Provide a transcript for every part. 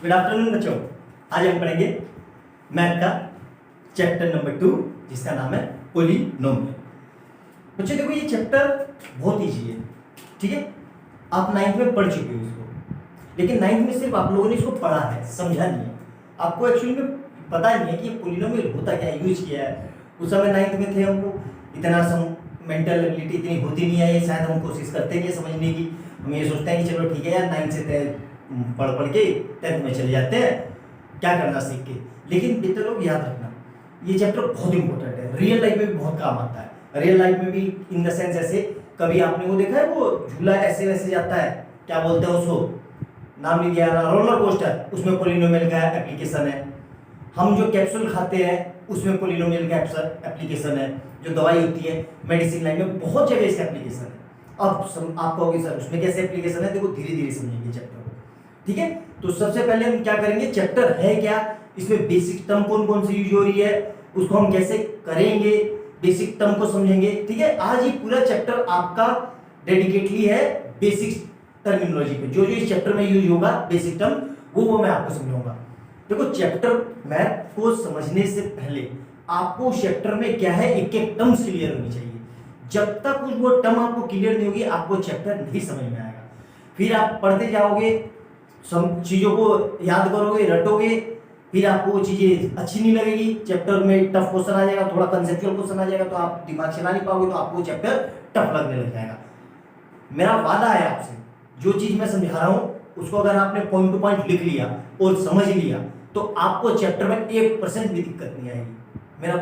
Good afternoon बच्चों। आज हम पढ़ेंगे मैथ का चैप्टर नंबर 2 जिसका नाम है पोलीनोमियल। बच्चों देखो ये चैप्टर बहुत ईजी है, ठीक है। आप 9th में पढ़ चुके हो इसको, लेकिन 9th में सिर्फ आप लोगों ने इसको पढ़ा है, समझा नहीं है। आपको एक्चुअली में पता नहीं है कि ये पोलीनोमियल होता क्या है, यूज किया है। उस समय 9th में थे, हमको इतना मेंटल एबिलिटी इतनी होती नहीं है, शायद हम कोशिश करते हैं समझने की। हम ये सोचते हैं कि चलो ठीक है यार, 9th से पढ़ के 10th में चले जाते हैं, क्या करना सीख के। लेकिन बेटे लोग याद रखना, ये चैप्टर बहुत इंपॉर्टेंट है, रियल लाइफ में भी बहुत काम आता है। रियल लाइफ में भी इन द सेंस ऐसे, कभी आपने वो देखा है वो झूला ऐसे वैसे जाता है, क्या बोलते हैं उसको, नाम नहीं दिया ना, रोलर कोस्टर, उसमें पोलीनोमियल का एप्लीकेशन है। हम जो कैप्सूल खाते हैं उसमें पोलीनोमियल का एप्लीकेशन है। जो दवाई होती है मेडिसिन लाइन में बहुत जगह इसका एप्लीकेशन है। अब आप कहोगे सर उसमें कैसे एप्लीकेशन है, देखो धीरे धीरे समझेंगे चैप्टर को, ठीक है। तो सबसे पहले हम क्या करेंगे, चैप्टर है क्या, इसमें बेसिक टर्म कौन कौन सी यूज हो रही है, उसको हम कैसे करेंगे, बेसिक टर्म को समझेंगे, ठीक है। आज ये पूरा चैप्टर आपका डेडिकेटली है बेसिक टर्मिनोलॉजी पे। जो जो इस चैप्टर में यूज होगा बेसिक टर्म, वो मैं आपको समझाऊंगा। देखो चैप्टर मैथ को समझने से पहले आपको चैप्टर में क्या है एक एक टर्म्स क्लियर होनी चाहिए। जब तक वो टर्म आपको क्लियर नहीं होगी आपको चैप्टर नहीं समझ में आएगा। फिर आप पढ़ते जाओगे, सब चीजों को याद करोगे, रटोगे, फिर आपको वो चीजें अच्छी नहीं लगेगी। चैप्टर में टफ क्वेश्चन आ जाएगा, थोड़ा कंसेप्चुअल क्वेश्चन आ जाएगा, तो आप दिमाग चला नहीं पाओगे, तो आपको चैप्टर टफ लगने लग जाएगा। मेरा वादा है आपसे, जो चीज मैं समझा रहा हूं उसको अगर आपने पॉइंट टू पॉइंट लिख लिया और समझ लिया तो आपको चैप्टर में 1% भी दिक्कत नहीं आएगी। मेरा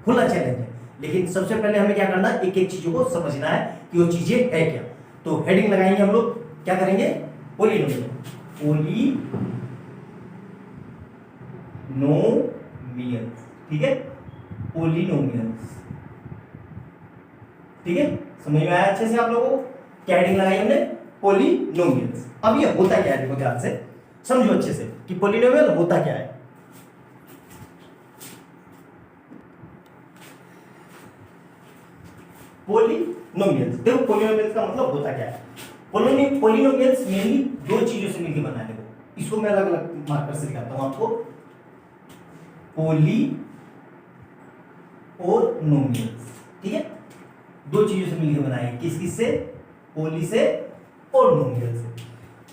खुला चैलेंज है। लेकिन सबसे पहले हमें क्या करना है, एक एक चीजों को समझना है कि वो चीजें है क्या। तो हेडिंग लगाएंगे हम लोग, क्या करेंगे, पोलीनोमियल। पोलीनोमियल, ठीक है, पोलीनोमियल, ठीक है। समझ में आया अच्छे से आप लोगों को, क्या हेडिंग लगाई हमने, पोलीनोमियल। अब ये होता क्या है, देखो ध्यान से समझो अच्छे से कि पोलीनोमियल होता क्या है। पोलीनोमियल्स, देखो पोलीनोमियल्स का मतलब होता क्या है। पोलीनोमियल्स मेनली दो चीजों से मिलकर बना है। देखो इसको मैं अलग अलग मार्कर से दिखाता हूं आपको। पोली और नोमियल्स, ठीक है, दो चीजों से मिलकर बना है। किस किस से, पोली से और नोमियल से।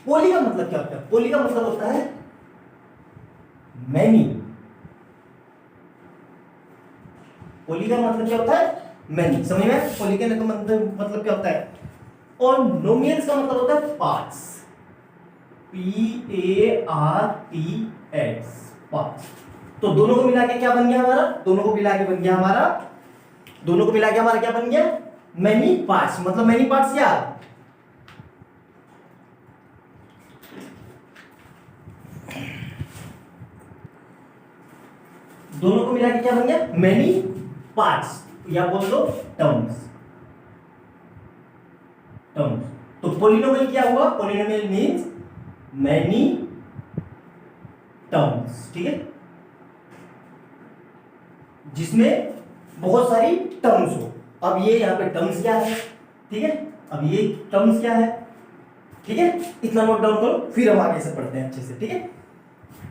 पोली का मतलब क्या होता है, पोली का मतलब होता है मैनी। पोली का मतलब क्या होता है, मैनी, समझ में। पोली का मतलब क्या होता है। और नोमियल्स का मतलब होता है पार्ट्स, PARTS, पार्ट्स। तो दोनों को मिला के क्या बन गया हमारा, दोनों को मिला के बन गया हमारा, दोनों को मिला के हमारा क्या बन गया, मैनी पार्ट्स। मतलब मैनी पार्ट्स क्या, दोनों को मिला के क्या बन गया, मैनी पार्ट्स, या बोल लो टर्म्स। टर्म्स तो पोलीनोमियल क्या हुआ, पोलीनोमियल मींस मैनी टर्म्स, ठीक है, जिसमें बहुत सारी टर्म्स हो। अब ये यहां पे टर्म्स क्या है, ठीक है, अब ये टर्म्स क्या है, ठीक है, इतना नोट डाउन करो, फिर हम आगे से पढ़ते हैं अच्छे से, ठीक है।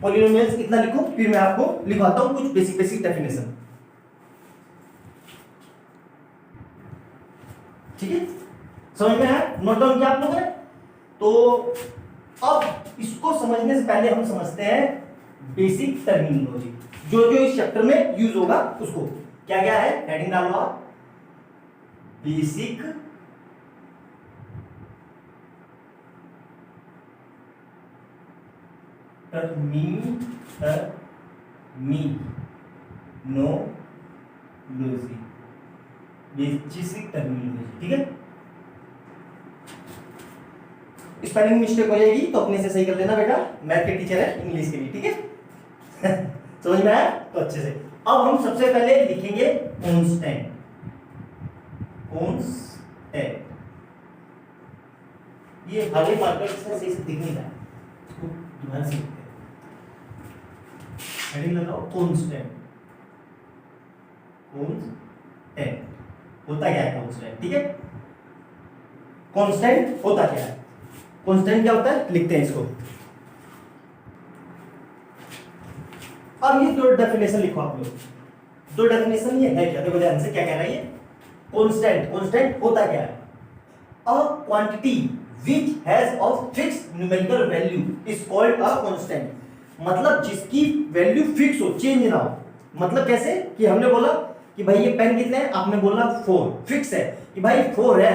पोलीनोमियल्स इतना लिखो, फिर मैं आपको लिखवाता हूं कुछ बेसिक बेसिक डेफिनेशन, ठीक है। समझ में आया, नोट डाउन किया आप लोगों ने। तो अब इसको समझने से पहले हम समझते हैं बेसिक टर्मिनोलॉजी, जो जो इस चैप्टर में यूज होगा उसको। क्या क्या है, हेडिंग डालो आप, बेसिक टर्मिनोलॉजी, बेसिक टर्मिनोलॉजी, ठीक है। स्पेलिंग मिस्टेक हो जाएगी तो अपने से सही कर लेना बेटा, मैथ के टीचर है, इंग्लिश के लिए, ठीक है। समझ में आया तो अच्छे से। अब हम सबसे पहले लिखेंगे कांस्टेंट, कांस्टेंट। ये हरे मार्कर से सही से दिख नहीं रहा है, इसको दोबारा से लिखते हैं। हेडिंग लगाओ कांस्टेंट, कांस्टेंट होता क्या है, कांस्टेंट, ठीक है। कांस्टेंट होता क्या है, कांस्टेंट क्या होता है, लिखते हैं इसको, अब ये दो डेफिनेशन लिखो आप लोग, दो डेफिनेशन ये है क्या, देखो ध्यान से क्या कह रहा है ये, कांस्टेंट, कांस्टेंट होता क्या है, a quantity which has a fixed numerical value is called a constant, मतलब जिसकी वैल्यू फिक्स हो, चेंज ना हो। मतलब कैसे कि हमने बोला कि भाई ये पेन कितने हैं, आपने बोला 4, फिक्स है कि भाई 4 है,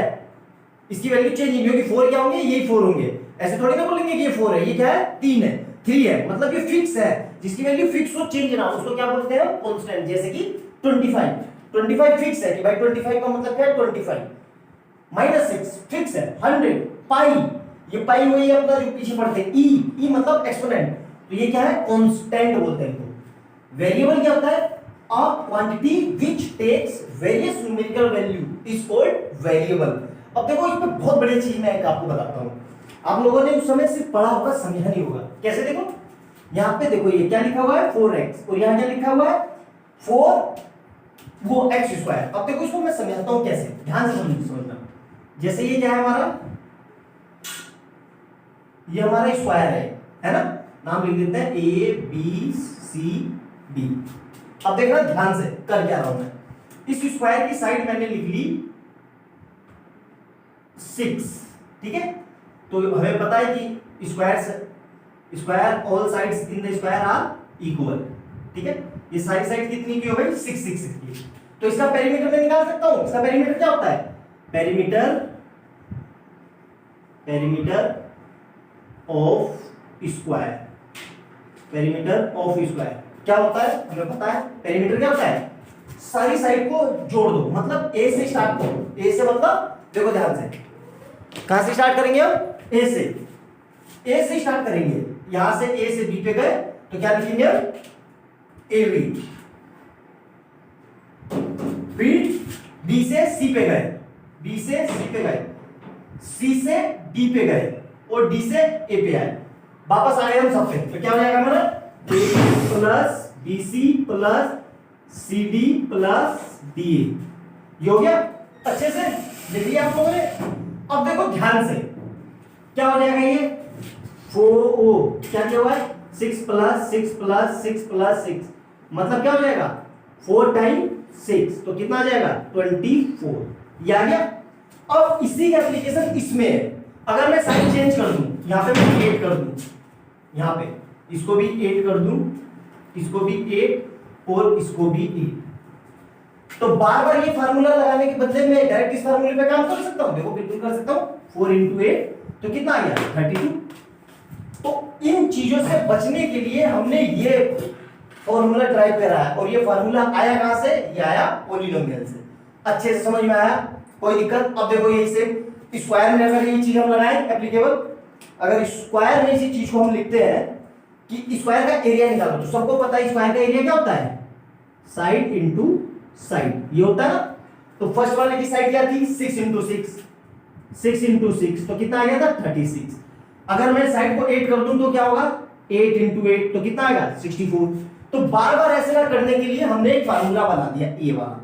इसकी वैल्यू चेंज नहीं होगी, 4 क्या होंगे, यही 4 होंगे, ऐसे थोड़ी ना बोलेंगे कि ये 4 है, ये क्या है, 3 है, 3 है, मतलब ये फिक्स है, जिसकी वैल्यू फिक्स हो, चेंज ना हो, उसको क्या बोलते हैं, कांस्टेंट। जैसे कि 25 फिक्स है कि भाई 25 का मतलब क्या है, 25 -6 फिक्स है, 100 पाई, ये पाई वही अपना जो पीछे पढ़ते हैं ई मतलब एक्सपोनेंट, तो ये क्या है, कांस्टेंट बोलते हैं इनको। वेरिएबल क्या होता है, a quantity which takes various numerical value is called variable. अब देखो इसमें बहुत बड़ी चीज मैं एक आपको बताता हूं, आप लोगों ने उस समय सिर्फ पढ़ा होगा, समझा नहीं होगा। कैसे, देखो यहां पे देखो ये क्या लिखा हुआ है 4x, और यहां क्या लिखा हुआ है 4 वो x स्क्वायर। अब देखो इसको मैं समझाता हूं कैसे, ध्यान से समझना। जैसे ये क्या है हमारा, ये हमारा स्क्वायर है ना, नाम लिख देते हैं ए बी सी डी। अब देखना ध्यान से कर क्या रहा हूं मैं, इस स्क्वायर की साइड मैंने लिख ली 6, ठीक है, तो हमें पता है कि square all sides in the square are equal, ठीक है, ये सारी साइड कितनी की हो भाई 6 6 6 की, तो इसका पेरीमीटर मैं निकाल सकता हूं। इसका पेरीमीटर क्या होता है, perimeter of square, perimeter of square क्या होता है, हमें पता है पेरीमीटर क्या होता है, सारी साइड को जोड़ दो, मतलब ए से स्टार्ट करो, ए से मतलब देखो ध्यान से, कहां से स्टार्ट करेंगे हम, ए से स्टार्ट करेंगे, यहां से ए से बी पे गए तो क्या लिखेंगे, ए बी, फिर बी से सी पे गए, बी से सी पे गए, सी से डी पे गए, और डी से ए पे आए, वापस आ गए हम सब पे, तो क्या हो जाएगा हमारा A plus B C plus C D plus D, ये हो गया, अच्छे से लिख लिया आप लोगों ने। अब देखो ध्यान से क्या हो जाएगा, ये 4 क्या क्या हुआ है, 6 प्लस 6 प्लस 6 प्लस 6, मतलब क्या हो जाएगा 4 टाइम 6, तो कितना आ जाएगा 24, ये आ गया। अब इसी का एप्लीकेशन इसमें है, अगर मैं साइन चेंज कर दूं, यहां पे मैं 8 कर दूं, यहां पे इसको भी 8 कर दूं, इसको भी 8 और इसको भी 8, तो बार बार ये फार्मूला लगाने के बदले में डायरेक्ट इस फार्मूले पे काम कर सकता हूं, देखो बिल्कुल कर सकता हूं, 4 × 8 तो कितना आ गया 32। तो इन चीजों से बचने के लिए हमने ये फॉर्मूला ट्राई करा है, और ये फार्मूला आया कहां से, ये आया पॉलिनोमियल से। अच्छे से समझ में आया, कोई दिक्कत। अब देखो यही से स्क्वायर में अगर ये चीज हम लगाएं एप्लीकेबल, अगर स्क्वायर में इसी चीज को हम लिखते हैं कि स्क्वायर का एरिया निकालो, तो सबको पता है स्क्वायर का एरिया क्या होता है, साइड इंटू साइड, ये होता है ना। तो फर्स्ट वाले की साइड क्या थी 6 × 6, 6 × 6 तो कितना आ गया था 36। अगर मैं साइड को 8 कर दूं तो क्या होगा 8 × 8 तो कितना आएगा 64। तो बार बार ऐसे ना करने के लिए हमने एक फार्मूला बना दिया ये वाला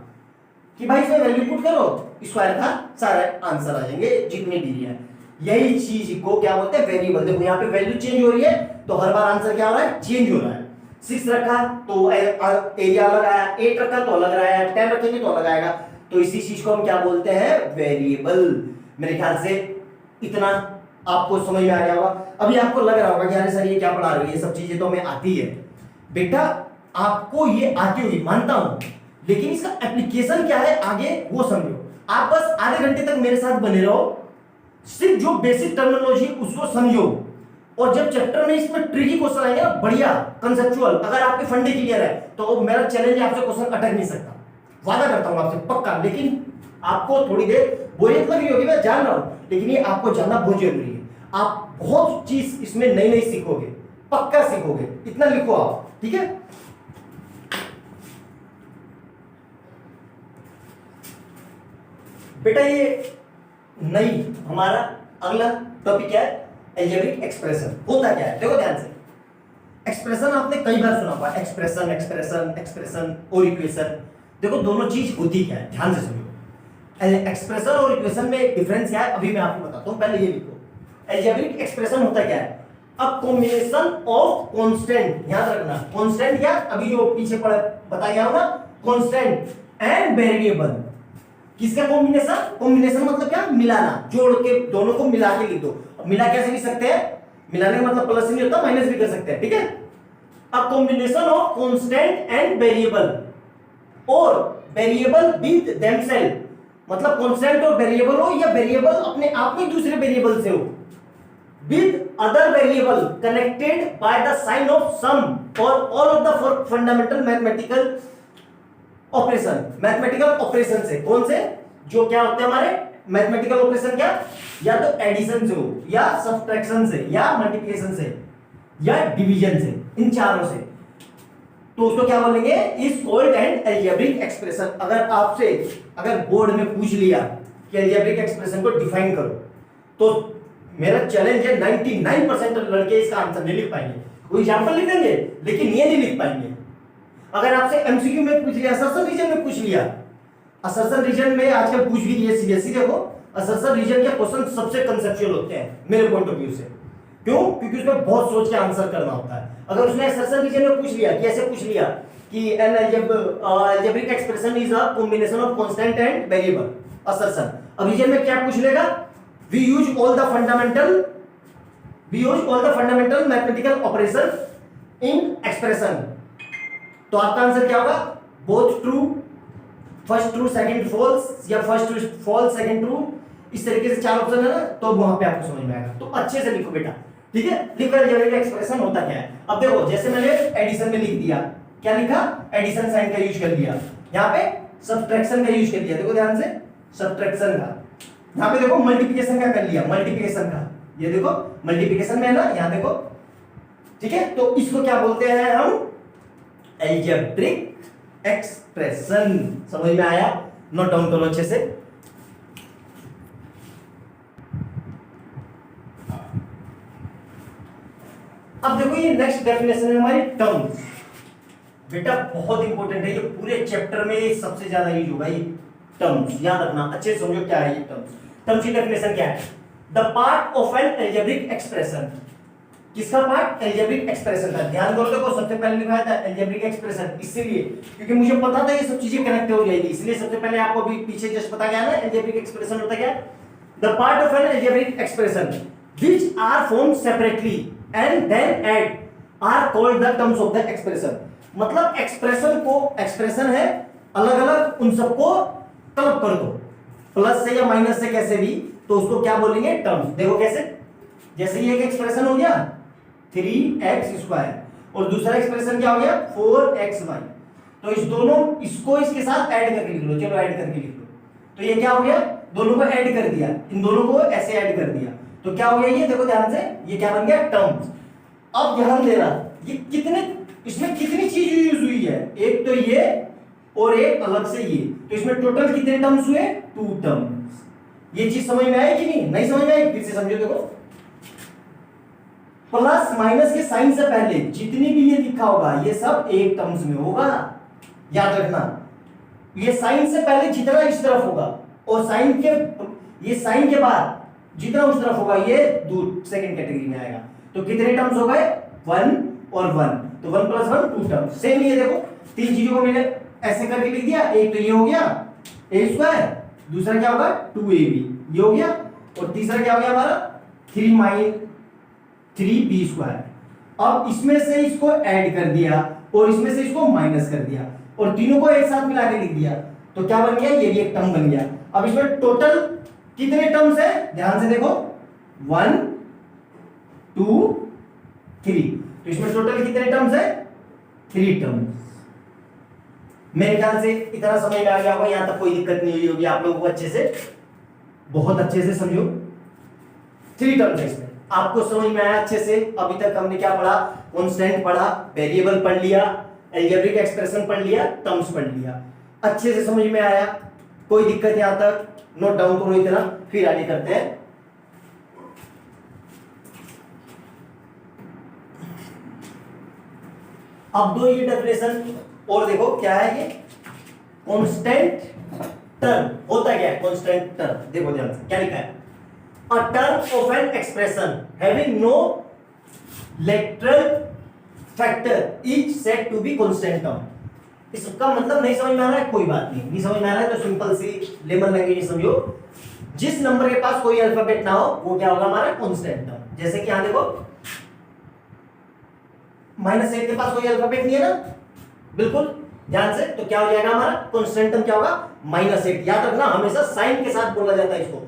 कि भाई इसमें वैल्यू पुट करो, स्क्वायर का सारा आंसर आ जाएंगे जितने भी है। यही चीज को क्या बोलते हैं वेरिएबल। देखो यहाँ पे वैल्यू चेंज हो रही है तो हर बार आंसर क्या हो रहा है चेंज हो रहा है। 6 रखा तो एरिया अलग आया, 8 रखा तो अलग आया, 10 रखेंगे तो अलग आएगा। तो इसी चीज को हम क्या बोलते हैं वेरिएबल। मेरे ख्याल से इतना आपको समझ में आ गया होगा। अभी आपको लग रहा होगा कि अरे सर ये क्या पढ़ा रहे हो, ये सब चीजें तो हमें आती है। बेटा आपको ये आती होगी मानता हूं, लेकिन इसका एप्लीकेशन क्या है आगे वो समझो। आप बस आधे घंटे तक मेरे साथ बने रहो, सिर्फ जो बेसिक टर्मिनोलॉजी उसको समझो, और जब चैप्टर में इसमें ट्रिकी क्वेश्चन आएंगे ना बढ़िया कंसेप्चुअल, अगर आपके फंडे क्लियर है तो मेरा चैलेंज आपसे क्वेश्चन अटक नहीं सकता, वादा करता हूं आपसे पक्का। लेकिन आपको थोड़ी देर बोरियत लगी होगी, मैं जान रहा हूं, लेकिन ये आपको जानना बहुत जरूरी है। आप बहुत चीज इसमें नई नई सीखोगे, पक्का सीखोगे, इतना लिखो आप, ठीक है। बेटा ये नई हमारा अगला टॉपिक क्या है अलजेब्रिक एक्सप्रेशन। होता क्या है देखो ध्यान से। एक्सप्रेशन आपने कई बार सुना होगा, एक्सप्रेशन एक्सप्रेशन एक्सप्रेशन और इक्वेशन। देखो दोनों चीज होती क्या है ध्यान से सुनो। एक्सप्रेशन और इक्वेशन में डिफरेंस क्या है अभी मैं आपको बताता हूं, पहले ये लिखो। अलजेब्रिक एक्सप्रेशन होता क्या है, अब कॉम्बिनेशन ऑफ कांस्टेंट, याद रखना कांस्टेंट या अभी जो पीछे पढ़ा बताया हो ना, कांस्टेंट एंड वेरिएबल, किसका कॉम्बिनेशन? कॉम्बिनेशन मतलब क्या? मिलाना, जोड़ के दोनों को मिला के लिख दो। अब मिला कैसे लिख सकते हैं? मिलाने का मतलब प्लस नहीं होता, माइनस भी कर सकते हैं, ठीक है। अब combination of constant and variable और वेरिएबल विद देमसेल्फ, मतलब कांस्टेंट और वेरिएबल हो या वेरिएबल अपने आप में दूसरे वेरिएबल से हो, with other variable connected by the sign of sum और all of the fundamental mathematical operation, mathematical operation से। कौन से? जो क्या होते हैं हमारे मैथमेटिकल ऑपरेशन, क्या? या तो एडिशन से हो, या सब्ट्रैक्शन से, या मल्टीप्लिकेशन से, या डिवीजन से, इन चारों से। तो उसको क्या बोलेंगे? Is called an algebraic expression. अगर बोर्ड में पूछ लिया कि अलजेब्रिक एक्सप्रेशन को डिफाइन करो, तो मेरा चैलेंज है 99% लड़के इसका आंसर नहीं लिख पाएंगे। वो एग्जांपल लिख देंगे लेकिन ये नहीं लिख पाएंगे। अगर आपसे एमसीक्यू में पूछ लिया, असर्शन रीजन में पूछ लिया, असर्शन रीजन में आजकल पूछ भी दिए सीबीएसई, देखो असर्शन रीजन के क्वेश्चन सबसे कंसेप्चुअल होते हैं मेरे पॉइंट ऑफ व्यू से। क्यों? क्योंकि उसमें बहुत सोच के आंसर करना होता है। अगर उसने असर्शन रीजन में पूछ लिया कि ऐसे पूछ लिया कि an algebraic expression is a combination of constant and variable, assertion. अब रीजन में क्या पूछ लेगा? We use all the fundamental mathematical operation in expression. तो आपका आंसर क्या होगा? Both true, first true second false, या first true false second true, इस तरीके से चार ऑप्शन है ना, तो वहां पे आपको समझ में आएगा। तो अच्छे से लिखो बेटा, ठीक है। लिखो अलजेब्रिक एक्सप्रेशन होता क्या है। अब देखो, जैसे मैंने एडिशन में लिख दिया, क्या लिखा? एडिशन साइन का यूज कर दिया। यहाँ पे सब्ट्रैक्शन का यूज कर दिया, देखो ध्यान से, सब्ट्रैक्शन का। यहाँ पे देखो मल्टीप्लिकेशन का कर लिया, मल्टीप्लिकेशन का, ये देखो मल्टीप्लिकेशन में है ना, यहाँ देखो, ठीक है। तो इसको क्या बोलते हैं हम? Algebraic expression. समझ में आया? नोट डाउन करो अच्छे से। अब देखो ये नेक्स्ट डेफिनेशन है हमारी टर्म्स। बेटा बहुत इंपॉर्टेंट है, ये पूरे चैप्टर में सबसे ज्यादा यूज होगा ये टर्म्स। याद रखना, अच्छे से समझो क्या है ये टर्म्स। टर्म्स की डेफिनेशन क्या है? The part of an algebraic expression. किसका पार्ट? अलजेब्रिक एक्सप्रेशन का। ध्यान दो, देखो सबसे पहले लिखा था अलजेब्रिक एक्सप्रेशन, इसलिए क्योंकि मुझे पता था ये सब चीजें कनेक्ट हो जाएगी, इसलिए सबसे पहले आपको अभी पीछे जस्ट पता गया ना अलजेब्रिक एक्सप्रेशन होता क्या है। The part of an algebraic expression which are formed separately and then add are called the terms of the expression. मतलब एक्सप्रेशन को, एक्सप्रेशन है अलग अलग, उन सबको क्लब कर दो, प्लस से या माइनस से कैसे भी, तो उसको क्या बोलेंगे? टर्म्स। देखो कैसे, जैसे ये एक एक्सप्रेशन हो गया 3x² और दूसरा एक्सप्रेशन क्या हो गया 4xy, तो इस दोनों इसको इसके साथ ऐड करके लिख लो। चलो ऐड करके लिख लो, तो ये क्या हो गया? दोनों को ऐड कर दिया, इन दोनों को ऐसे ऐड कर दिया, तो क्या हो गया? ये देखो ध्यान से, ये क्या बन गया? टर्म्स। अब ध्यान देना, ये कितने, इसमें कितनी चीज यूज हुई है? एक तो ये और एक अलग से ये, तो इसमें टोटल कितने टर्म्स हुए? 2 टर्म्स। ये चीज समझ में आई कि नहीं? नहीं समझ में आई? फिर से समझो, देखो प्लस माइनस के साइन से पहले जितनी भी ये लिखा होगा ये सब एक टर्म्स में होगा, याद रखना। ये साइन से पहले जितना इस तरफ होगा और साइन के, ये साइन के बाद जितना उस तरफ होगा ये सेकंड कैटेगरी में आएगा। तो कितने टर्म्स हो गए? 1 और 1, तो 1 + 1 2 टर्म्स। सेम ये देखो, तीन चीजों को मैंने ऐसे करके लिख दिया। एक तो ये हो गया a², दूसरा क्या होगा 2ab, ये हो गया, और तीसरा क्या हो गया हमारा 3b²। अब इसमें से इसको ऐड कर दिया और इसमें से इसको माइनस कर दिया और तीनों को एक साथ मिला के लिख दिया, तो क्या बन गया? ये भी एक टर्म बन गया। अब इसमें टोटल कितने टर्म्स है? ध्यान से देखो 1 2 3, तो इसमें टोटल कितने टर्म्स है? 3 टर्म्स। मेरे ख्याल से इतना समझ में आ गया होगा, यहां तक कोई दिक्कत नहीं हुई होगी आप लोगों को। अच्छे से, बहुत अच्छे से समझो। 3 टर्म्स है इसमें, आपको समझ में आया अच्छे से? अभी तक हमने क्या पढ़ा? कांस्टेंट पढ़ा, वेरिएबल पढ़ लिया, अलजेब्रिक एक्सप्रेशन पढ़ लिया, टर्म्स पढ़ लिया। अच्छे से समझ में आया? कोई दिक्कत यहां तक? नोट डाउन करो इतना, फिर आगे करते हैं। अब दो ये डेफिनेशन और देखो क्या है ये कांस्टेंट टर्म होता क्या है? कांस्टेंट टर्म देखो ध्यान से क्या लिखा है? A term of an expression having no literal factor is said to be constant term. इसका मतलब नहीं समझ में आ रहा है, कोई बात नहीं, नहीं समझ में आ रहा है तो सिंपल सी लेमन लैंग्वेज समझो, जिस नंबर के पास कोई अल्फाबेट ना हो वो क्या होगा हमारा कांस्टेंट टर्म। जैसे कि यहां देखो -8 के पास कोई अल्फाबेट नहीं है ना, बिल्कुल ध्यान से, तो क्या हो जाएगा हमारा कांस्टेंट टर्म क्या होगा -8। याद रखना हमेशा साइन के साथ बोला जाता है इसको,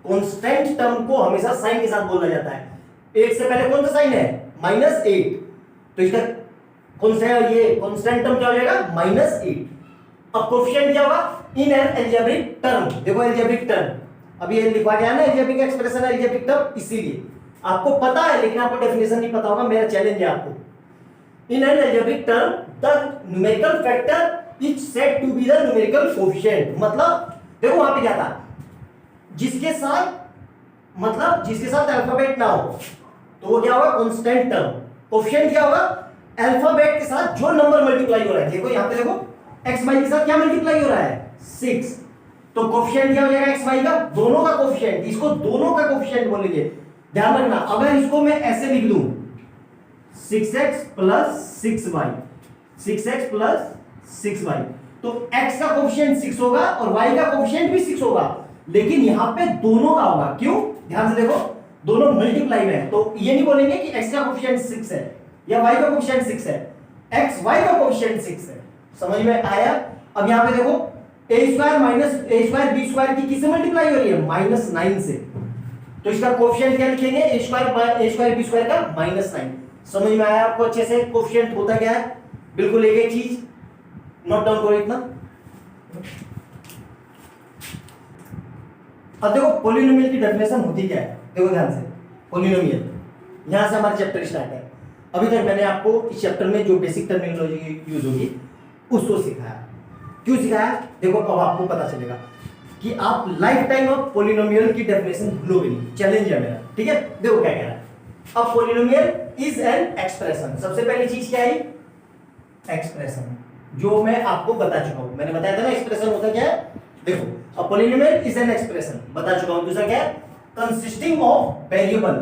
कांस्टेंट टर्म को हमेशा साइन के साथ बोला जाता है। 8 से पहले कौन सा साइन है -8, तो इसका कौन सा ये कांस्टेंट टर्म क्या हो जाएगा -8। अब कोएफिशिएंट क्या होगा इन एन अलजेब्रिक टर्म। देखो अलजेब्रिक टर्म अभी ये लिखवा गया ना, अलजेब्रिक एक्सप्रेशन अलजेब्रिक टर्म, इसीलिए आपको पता है लेकिन आपको डेफिनेशन नहीं पता होगा, मेरा चैलेंज है आपको। In an algebraic term the numerical factor is said to be the numerical coefficient. मतलब देखो वहां पे क्या था, जिसके साथ मतलब जिसके साथ अल्फाबेट ना हो तो वो क्या होगा कांस्टेंट टर्म। कोएफिशिएंट क्या होगा अल्फाबेट के साथ जो नंबर मल्टीप्लाई हो रहा है। देखो यहां पे देखो x y के साथ क्या मल्टीप्लाई हो रहा है 6, तो कोएफिशिएंट क्या हो जाएगा x y का, दोनों का कोएफिशिएंट, इसको दोनों का कोएफिशिएंट बोलेंगे। ध्यान रखना अगर इसको मैं ऐसे लिख दूं 6x + 6y 6x + 6y, तो x का कोएफिशिएंट 6 होगा और y का कोएफिशिएंट भी 6 होगा, लेकिन यहां पे दोनों का होगा। क्यों, ध्यान से देखो दोनों मल्टीप्लाई में है, तो ये नहीं बोलेंगे कि x का कोएफिशिएंट 6 है या y का कोएफिशिएंट 6 है, x y का कोएफिशिएंट 6 है। समझ में आया। अब यहां पे देखो a² - a² b² की किससे मल्टीप्लाई हो रही है -9 से, तो इसका कोएफिशिएंट क्या लिखेंगे a² b² का -9। समझ में आया आपको अच्छे से कोएफिशिएंट होता क्या है, बिल्कुल एक एक चीज नोट डाउन करो इतना। अब देखो पॉलिनोमियल की डेफिनेशन होती क्या है, देखो ध्यान से। पॉलिनोमियल यहां से हमारा चैप्टर स्टार्ट है। अभी तक मैंने आपको इस चैप्टर में जो बेसिक टर्मिनोलॉजी यूज होगी उसको सिखाया। क्यों सिखाया, देखो अब आपको पता चलेगा कि आप लाइफ टाइम ऑफ पॉलिनोमियल की डेफिनेशन भूलोगे नहीं। चैलेंज है मेरा, ठीक है। देखो क्या कह रहा है, अब पॉलिनोमियल इज एन एक्सप्रेशन। सबसे पहली चीज क्या है एक्सप्रेशन, जो मैं आपको बता चुका हूं, मैंने बताया था ना एक्सप्रेशन होता क्या है। देखो अब पॉलिनोमियल इज एन एक्सप्रेशन बता चुका हूं। दूसरा क्या है कंसिस्टिंग ऑफ वेरिएबल,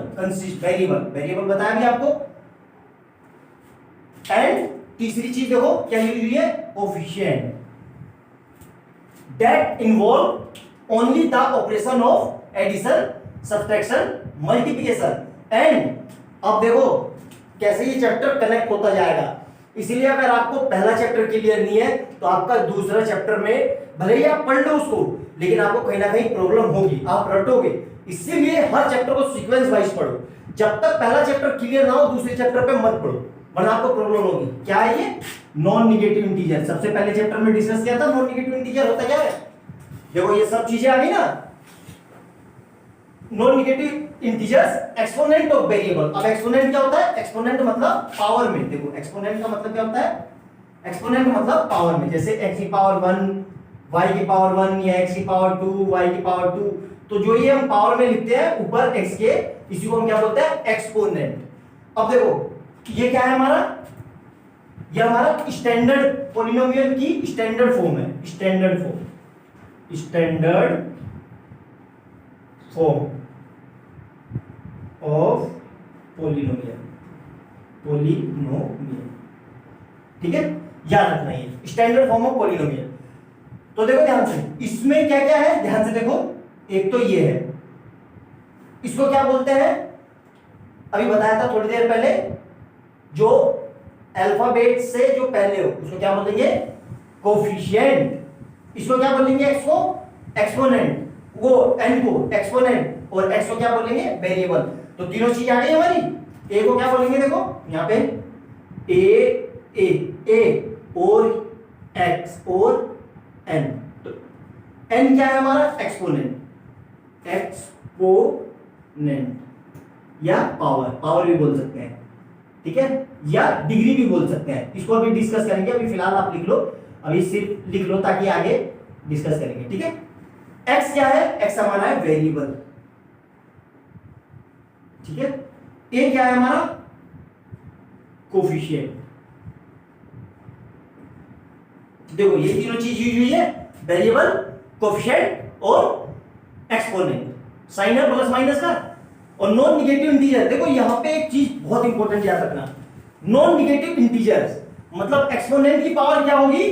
वेरिएबल बताया भी आपको। एंड तीसरी चीज देखो क्या यूज हुई है coefficient that involve only the operation of addition subtraction multiplication. And अब देखो कैसे ये चैप्टर कनेक्ट होता जाएगा, इसीलिए अगर आपको पहला चैप्टर क्लियर नहीं है तो आपका दूसरा चैप्टर में भले ही आप पढ़ लो उसको, लेकिन आपको कहीं ना कहीं प्रॉब्लम होगी, आप रटोगे। इसीलिए हर चैप्टर को सीक्वेंस वाइज पढ़ो। जब तक पहला चैप्टर क्लियर ना हो दूसरे चैप्टर पे मत पढ़ो, वरना आपको प्रॉब्लम होगी। क्या है ये नॉन नेगेटिव इंटीजर, सबसे पहले चैप्टर में डिस्कस किया था। नॉन नेगेटिव इंटीजर होता क्या है, देखो ये सब चीजें आ गई ना। Non negative integers exponent of variable. अब एक्सपोनेंट क्या होता है, एक्सपोनेंट मतलब पावर में। देखो एक्सपोनेंट का मतलब क्या होता है, एक्सपोनेंट मतलब पावर में। जैसे x की पावर 1 y की पावर 1 या x की पावर 2 y की पावर 2, तो जो ये हम पावर में लिखते हैं ऊपर x के, इसी को हम क्या बोलते हैं एक्सपोनेंट। अब देखो ये क्या है हमारा, ये हमारा स्टैंडर्ड पॉलिनोमियल की स्टैंडर्ड फॉर्म है। स्टैंडर्ड फॉर्म ऑफ पॉलिनोमियल, ठीक है, याद रखना ये स्टैंडर्ड फॉर्म ऑफ पॉलिनोमियल। तो देखो ध्यान से इसमें क्या क्या है, ध्यान से देखो। एक तो ये है, इसको क्या बोलते हैं, अभी बताया था थोड़ी देर पहले, जो अल्फाबेट से जो पहले हो उसको क्या बोलेंगे कोएफिशिएंट। इसको क्या बोलेंगे एक्स को एक्सपोनेंट, वो एन को एक्सपोनेंट, और एक्स को क्या बोलेंगे वेरिएबल। तो तीनों चीज आ गई हमारी। ए को क्या बोलेंगे, देखो यहां पे ए और एक्स और एन। तो एन क्या है हमारा एक्सपोनेंट या पावर भी बोल सकते हैं, ठीक है, या डिग्री भी बोल सकते हैं। इसको अभी डिस्कस करेंगे, अभी फिलहाल आप लिख लो, अभी सिर्फ लिख लो ताकि आगे डिस्कस करेंगे, ठीक है। एक्स क्या है, एक्स हमारा है वेरिएबल, ठीक है। ए क्या है हमारा कोएफिशिएंट। देखो ये तीनों चीज यूज हुई है, वेरिएबल, कोएफिशिएंट और एक्सपोनेंट। साइन है प्लस माइनस का, और नॉन नेगेटिव इंटीजर। देखो यहां पे एक चीज बहुत इंपॉर्टेंट याद रखना, नॉन निगेटिव इंटीजर्स मतलब एक्सपोनेंट की पावर क्या होगी,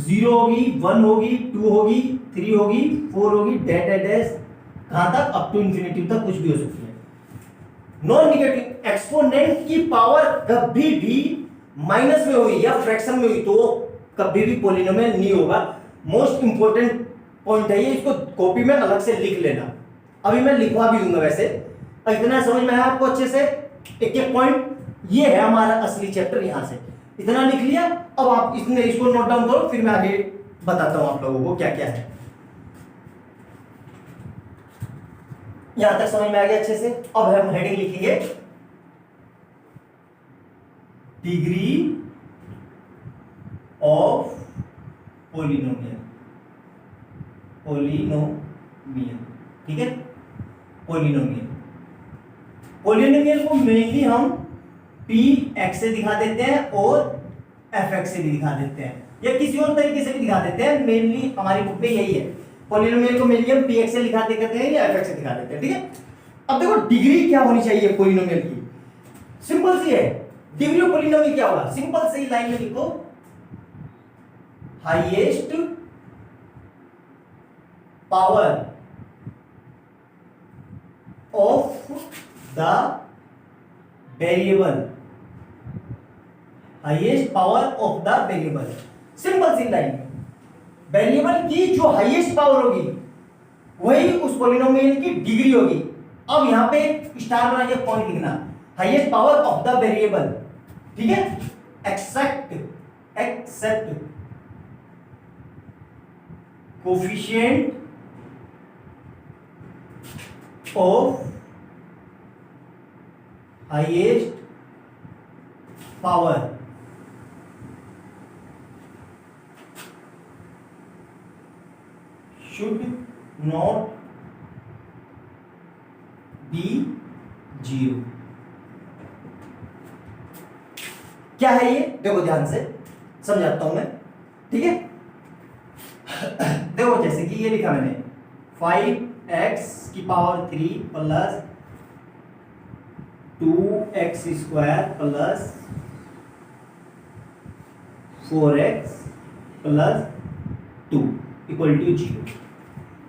0 होगी, 1 होगी, 2 होगी, 3 होगी, 4 होगी, डैश डैश डैश कहां तक, अप टू इंफिनिटी तक कुछ भी हो सकती है। नॉन निगेटिव एक्सपोनेंट की पावर कभी भी माइनस में हुई या फ्रैक्शन में हुई तो कभी भी पॉलिनोमियल नहीं होगा। मोस्ट इंपोर्टेंट पॉइंट है ये, इसको कॉपी में अलग से लिख लेना, अभी मैं लिखवा भी दूंगा। वैसे इतना समझ में आया आपको अच्छे से, एक एक पॉइंट, ये है हमारा असली चैप्टर, यहां से इतना लिख लिया। अब आप इसको नोट डाउन करो, फिर मैं आगे बताता हूं आप लोगों को क्या क्या है। यहां तक समझ में आ गया अच्छे से। अब हम हेडिंग लिखेंगे डिग्री ऑफ पॉलिनोमियल, पॉलिनोमियल, ठीक है, पॉलिनोमियल। पॉलिनोमियल को मेनली हम पी एक्स से दिखा देते हैं और एफ एक्स से भी दिखा देते हैं, या किसी और तरीके से भी दिखा देते हैं। मेनली हमारी बुक में यही है, पॉलिनोमियल को मेनली हम पी एक्स से दिखा देते हैं या एफ एक्स से दिखा देते हैं, ठीक है। अब देखो डिग्री क्या होनी चाहिए पॉलिनोमियल की, सिंपल सी है। डिग्री ऑफ पॉलिनोमियल क्या होगा, सिंपल सी लाइन में लिखो, highest power of the variable, highest power of the variable, simple सी लाइन। वेरिएबल की जो हाईएस्ट पावर होगी वही उस पॉलिनोमियल की डिग्री होगी। अब यहां पे स्टार बना के पॉइंट लिखना, highest power of the variable, ठीक है, except coefficient of highest power should not be 0। क्या है ये, देखो ध्यान से समझाता हूं मैं, ठीक है। देखो जैसे कि ये लिखा मैंने 5x की power 3 plus 2x square plus 4x plus 2 equal to 0।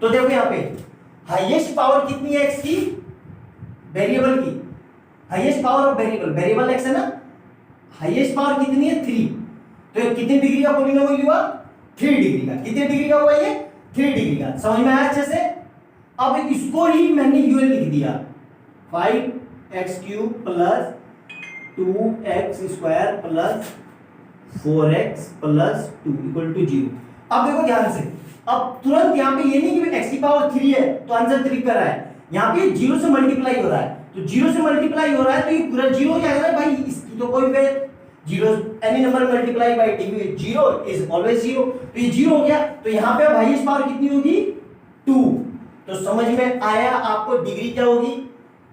तो देखो यहां पे हाईएस्ट पावर कितनी है x की, वेरिएबल की, highest power of variable, variable x है ना, हाईएस्ट पावर कितनी है 3। तो ये कितनी डिग्री का पॉलिनोमियल हुआ, 3 डिग्री का। कितनी डिग्री का हुआ ये, 3 डिग्री का। समझ में आया अच्छे से। अब इसको ही मैंने यूएल लिख दिया, 5x³ plus 2x square plus 4x plus 2 equal to 0। अब देखो ध्यान से, अब तुरंत यहाँ पे ये नहीं कि x की पावर 3 है तो आंसर 3 कर रहा है, यहाँ पे 0 से मल्टीप्लाई हो रहा है, तो 0 से मल्टीप्लाई हो रहा है तो ये पूरा 0 हो जाएगा भाई, इसकी तो कोई फिर 0, any number multiply by degree 0 is always 0, तो ये 0 हो गया। तो यहाँ पे अब हाईएस्ट पावर कितनी होगी, 2। तो समझ में आया आपको डिग्री क्या होगी,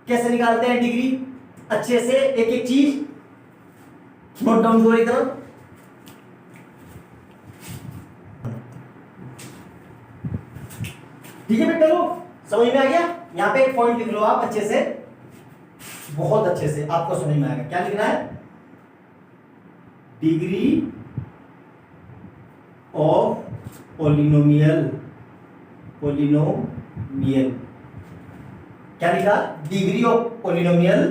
कैसे निकालते हैं डिग्री, अच्छे से एक एक चीज नोट डाउन करो इधर। ठीक है बेटा, लो समझ में आ गया। यहां पे एक पॉइंट लिख लो आप अच्छे से, बहुत अच्छे से आपको समझ में आएगा। क्या लिखना है, डिग्री ऑफ पॉलिनोमियल, पॉलिनोमियल क्या लिखा, degree of polynomial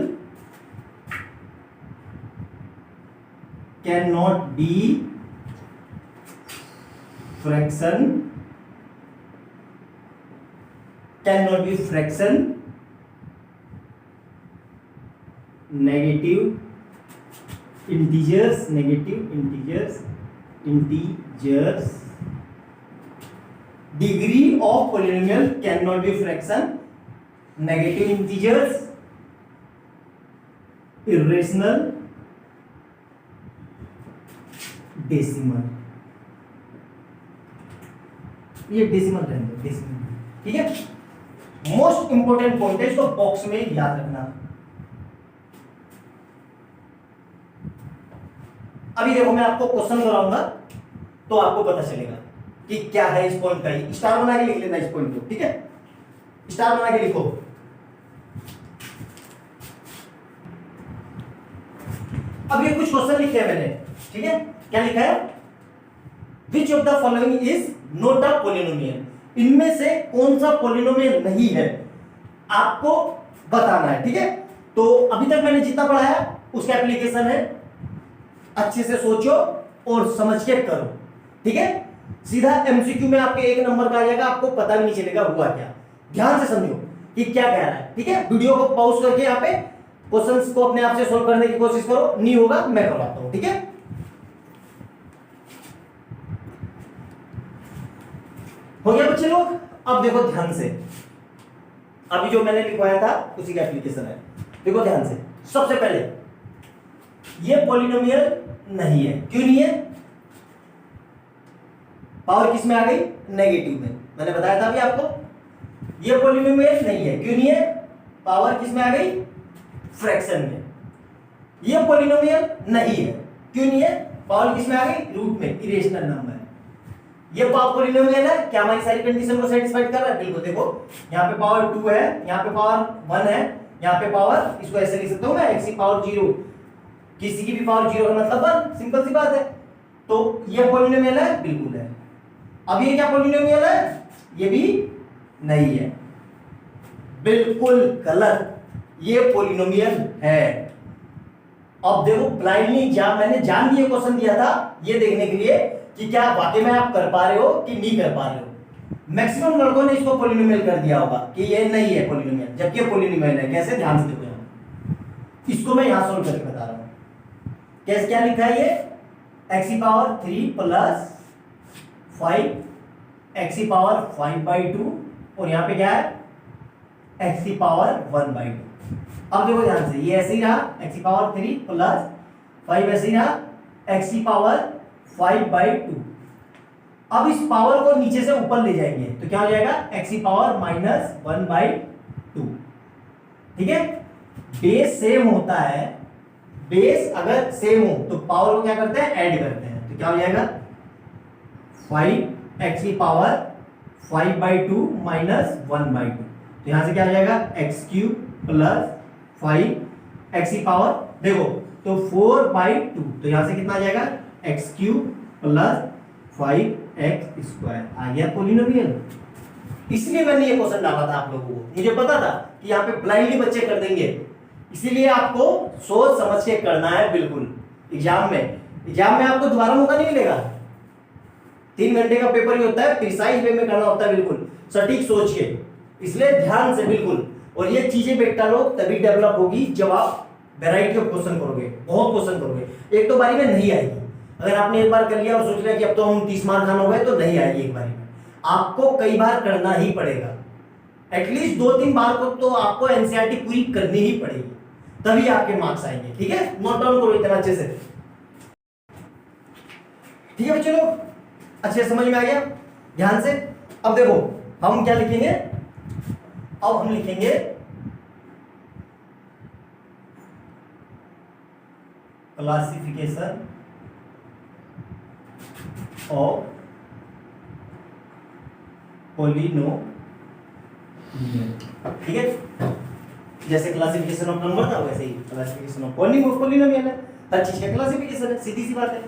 can not be fraction, cannot be fraction, negative integers, degree of polynomial cannot be fraction, negative integers, irrational, decimal। ये डेसिमल रहेंगे, डेसिमल, ठीक है। मोस्ट इंपोर्टेंट पॉइंट है, इसको box में याद रखना। अभी देखो मैं आपको क्वेश्चन कराऊंगा तो आपको पता चलेगा कि क्या है इस पॉइंट का। स्टार बना के लिख लेना इस पॉइंट को, ठीक है, स्टार बना के लिखो। अब ये कुछ क्वेश्चन लिखे हैं मैंने, ठीक है, क्या लिखा है, which of the following is not a polynomial, इनमें से कौन सा पॉलिनोमियल नहीं है आपको बताना है, ठीक है। तो अभी तक मैंने जितना पढ़ाया उसका एप्लीकेशन है, अच्छे से सोचो और समझ के करो, ठीक है। सीधा एमसीक्यू में आपके 1 नंबर का आ जाएगा, आपको पता भी नहीं चलेगा हुआ क्या। ध्यान से समझो कि क्या कह रहा है, ठीक है। वीडियो को पॉज करके यहाँ पे क्वेश्चंस को अपने आप से सोल्व करने की कोशिश करो, नहीं होगा मैं करवाता हूं, ठीक है। हो गया बच्चे लोग। अब देखो ध्यान से, अभी जो मैंने लिखवाया था उसी का एप्लीकेशन है, देखो ध्यान से। सबसे पहले ये पॉलिनोमियल नहीं है, क्यों नहीं है, पावर किस में आ गई, नेगेटिव में, मैंने बताया था अभी आपको। ये पॉलिनोमियल नहीं है, क्यों नहीं है, पावर किस में आ गई, फ्रैक्शन में। ये पॉलिनोमियल नहीं है, क्यों नहीं है, पावर किस में आ गई, रूट में, इरेशनल नंबर। ये पावर पॉलिनोमियल है, क्या हमारी सारी कंडीशन को सेटिस्फाइड कर रहा है, बिल्कुल। देखो यहाँ पे पावर 2 है, यहाँ पे पावर 1 है, यहाँ पे पावर, इसको ऐसे लिख सकता हूं मैं, x की पावर 0, किसी की भी पावर 0 का मतलब 1, सिंपल सी बात है। तो ये पॉलिनोमियल है, बिल्कुल है। अब ये क्या पॉलिनोमियल है, ये भी नहीं है, बिल्कुल गलत, ये पॉलिनोमियल है। अब देखो ब्लाइंडली मैंने जान दिए क्वेश्चन दिया था ये देखने के लिए कि क्या वाकई में आप कर पा रहे हो कि नहीं कर पा रहे हो। मैक्सिमम लड़कों ने इसको पॉलिनोमियल कर दिया होगा कि ये नहीं है पॉलिनोमियल, जबकि ये पॉलिनोमियल है। कैसे, ध्यान से देखो, यहाँ इसको मैं यहां सोल्व करके बता रहा हूं। कैसे, क्या लिखा है ये, x की पावर 3 प्लस 5, x की पावर 5/2, और यहाँ पे क्या है, x की पावर 1/2। अब देखो ध्यान से, ये ऐसे ही रहा, x की पावर 3 प्लस 5 ऐसे ही रहा, x की पावर 5/2। अब इस पावर को नीचे से ऊपर ले जाएंगे तो क्या हो जाएगा, x की पावर -1/2, ठीक है। बेस सेम होता है, बेस अगर सेम हो तो पावर को क्या करते हैं, ऐड करते हैं, तो क्या हो जाएगा, 5x की पावर 5/2 -1/2, तो यहां से क्या हो जाएगा, x³ प्लस 5x की पावर, देखो तो 4/2, तो यहां से कितना आ जाएगा, x³ प्लस 5x² आ गया पॉलिनोमियल। इसलिए मैंने ये क्वेश्चन डाला था आप लोगों को, मुझे पता था कि यहाँ पे ब्लाइंडली बच्चे कर देंगे, इसीलिए आपको सोच समझ के करना है, बिल्कुल। एग्जाम में आपको दोबारा मौका नहीं मिलेगा, 3 घंटे का पेपर ही होता है, प्रिसाइज वे में करना होता है, बिल्कुल सटीक सोच के, इसलिए ध्यान से, बिल्कुल। और ये चीजें बेटा लोग तभी डेवलप होगी जब आप वैरायटी ऑफ क्वेश्चन करोगे, बहुत क्वेश्चन करोगे। एक तो बारी में नहीं आएगी, अगर आपने एक बार कर लिया और सोच लिया कि अब तो हम 30 मार्क खान हो गए, तो नहीं आएगी एक बारी में, आपको कई बार करना ही पड़ेगा। एटलीस्ट 2-3 बार को तो आपको एनसीईआरटी पूरी करनी ही पड़ेगी, तभी आपके मार्क्स आएंगे, ठीक है। नोट डाउन करो इतना अच्छे से, ठीक है बच्चे लोग, अच्छे समझ में आ गया, ध्यान से। अब देखो हम क्या लिखेंगे, अब हम लिखेंगे क्लासिफिकेशन ऑफ पॉलिनोमियल, ठीक है। जैसे क्लासिफिकेशन ऑफ नंबर था वैसे ही क्लासिफिकेशन ऑफ पॉलिनोमियल है, हर चीज का क्लासिफिकेशन है, सीधी सी बात है।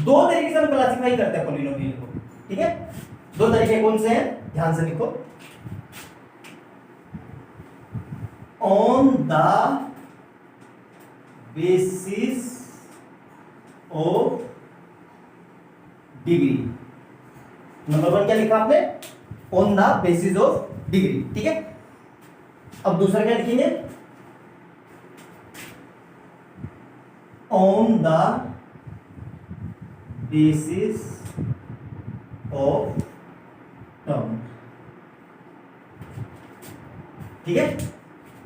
2 तरीके से हम क्लासिफाई करते हैं पॉलिनोमियल को, ठीक है। 2 तरीके कौन से हैं, ध्यान से लिखो, on the basis of degree. Number 1 क्या लिखा आपने, on the basis of degree, ठीक है। अब दूसरा क्या लिखेंगे, on the basis of term, ठीक है।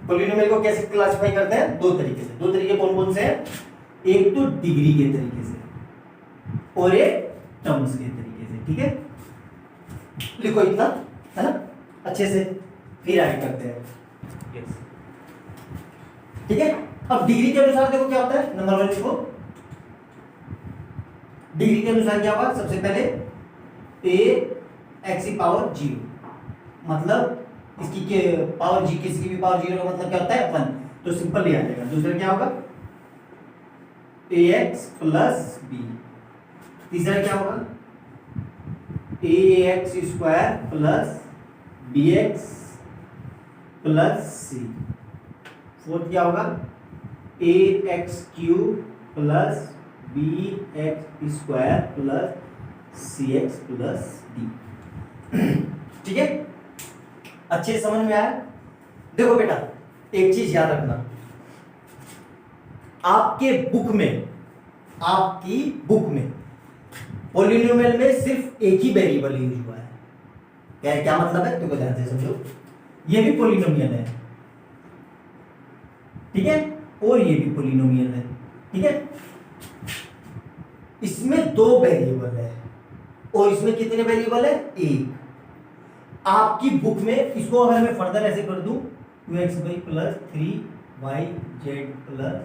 पॉलिनोमियल को कैसे क्लासिफाई करते हैं, 2 तरीके से। 2 तरीके कौन कौन से हैं, एक तो डिग्री के तरीके से और एक टर्म्स के तरीके से, ठीक है। लिखो इतना, है ना, अच्छे से, फिर आगे करते हैं, ठीक है। अब डिग्री के अनुसार देखो क्या होता है, नंबर 1 लिखो, डिग्री के अनुसार क्या होगा, सबसे पहले a x की पावर 0, मतलब इसकी के पावर जी, किसी की भी पावर 0 का मतलब क्या होता है 1, तो सिंपल ही आ जाएगा। दूसरा क्या होगा, ax प्लस बी, तीसरा क्या होगा ax square plus bx plus C, fourth क्या होगा ax cube plus bx square plus cx plus d। ठीक है, अच्छे से समझ में आया। देखो बेटा एक चीज याद रखना, आपके बुक में, आपकी बुक में पॉलिनोमियल में सिर्फ एक ही वेरिएबल यूज हुआ है। क्या मतलब है तुमको ध्यान से समझो, ये भी पॉलिनोमियल है, ठीक है, और ये भी पॉलिनोमियल है, ठीक है। इसमें दो वेरिएबल है और इसमें कितने वेरिएबल है, एक। आपकी बुक में इसको अगर मैं फर्दर ऐसे कर दूं 2x plus 3yz plus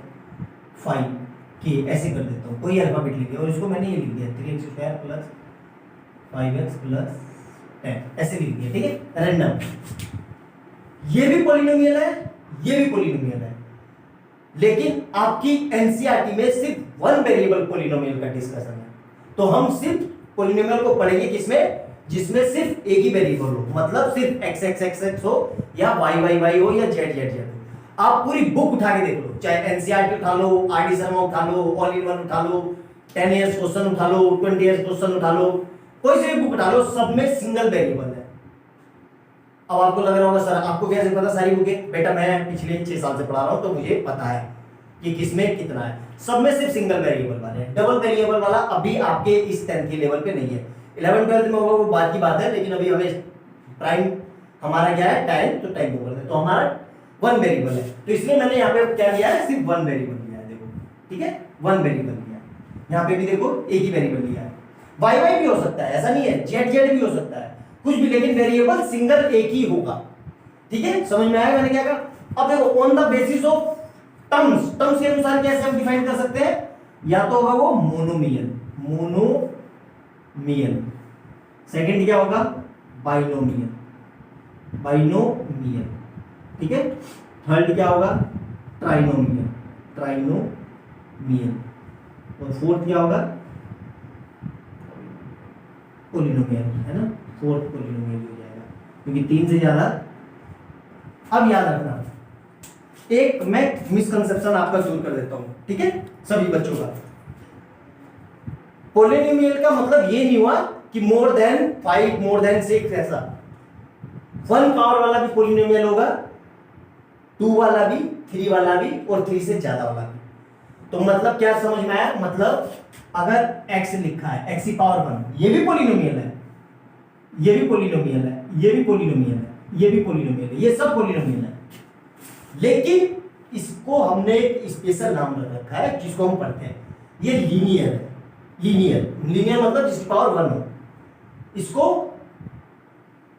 5k ऐसे कर देता हूं, कोई अल्फाबेट लिख दिया और इसको मैंने ये लिख दिया 3x square plus 5x plus 10 ऐसे लिख दिया, ठीक है, रैंडम। ये भी पॉलिनोमियल है, ये भी पॉलिनोमियल है, लेकिन आपकी एनसीईआरटी में सिर्फ वन वेरिएबल पॉलिनोमियल का डिस्कशन है। तो हम सिर्फ पॉलिनोमियल को पढ़ेंगे किसमें, जिसमें सिर्फ एक ही वेरिएबल हो, मतलब सिर्फ x हो या y हो या z हो। आप पूरी बुक उठा के देख लो, चाहे एनसीईआरटी उठा लो, आरडी शर्मा उठा लो, ऑल इन वन उठा लो, 10 इयर्स क्वेश्चन उठा लो, 20 इयर्स क्वेश्चन उठा लो, कोई सी भी बुक उठा लो, सब में सिंगल वेरिएबल है। अब आपको लग रहा होगा सर आपको कैसे पता सारी बुकें, बेटा मैं पिछले 6 साल से पढ़ा रहा हूं तो मुझे पता है कि किसमें कितना है। सब में सिर्फ सिंगल वेरिएबल वाले हैं, डबल वेरिएबल वाला अभी आपके इस 10th के लेवल पे नहीं है। 11 12 में होगा वो बात की बात है, लेकिन अभी हमें प्राइम हमारा क्या है, टाइम, तो टाइम को बोलते हैं, तो हमारा वन वेरिएबल है, तो इसलिए मैंने यहाँ पे क्या लिया है, सिर्फ वन वेरिएबल लिया है। देखो ठीक है, वन वेरिएबल लिया है, यहाँ पे भी देखो एक ही वेरिएबल लिया है। वाई भी हो सकता है, ऐसा नहीं है, जेड भी हो सकता है, कुछ भी, लेकिन वेरिएबल सिंगल एक ही होगा। ठीक है, समझ में आया मैंने क्या कहा। अब देखो on the basis of terms, terms के अनुसार कैसे हम डिफाइन कर सकते हैं, या तो होगा वो मोनोमियल, मोनोमियल, सेकंड क्या होगा बाइनोमियल, बाइनोमियल, ठीक है, थर्ड क्या होगा ट्राइनोमियल, ट्राइनोमियल, और फोर्थ क्या होगा पॉलिनोमियल, है ना, फोर्थ पॉलिनोमियल हो जाएगा, क्योंकि 3 से ज्यादा। अब याद रखना, एक मैं मिसकंसेप्शन आपका दूर कर देता हूं, ठीक है, सभी बच्चों का। पॉलिनोमियल का मतलब ये नहीं हुआ कि मोर देन 5, मोर देन 6, ऐसा। 1 पावर वाला भी पॉलिनोमियल होगा, 2 वाला भी, 3 वाला भी, और 3 से ज्यादा वाला भी। तो मतलब क्या समझ में आया, मतलब अगर x लिखा है x की पावर 1, ये भी पॉलिनोमियल है, ये भी पॉलिनोमियल है, ये भी पॉलिनोमियल है, ये भी पॉलिनोमियल है, ये सब पॉलिनोमियल है, लेकिन इसको हमने एक स्पेशल नाम रखा है जिसको हम पढ़ते हैं, ये लीनियर है। लीनियर मतलब जिसकी पावर 1 हो, इसको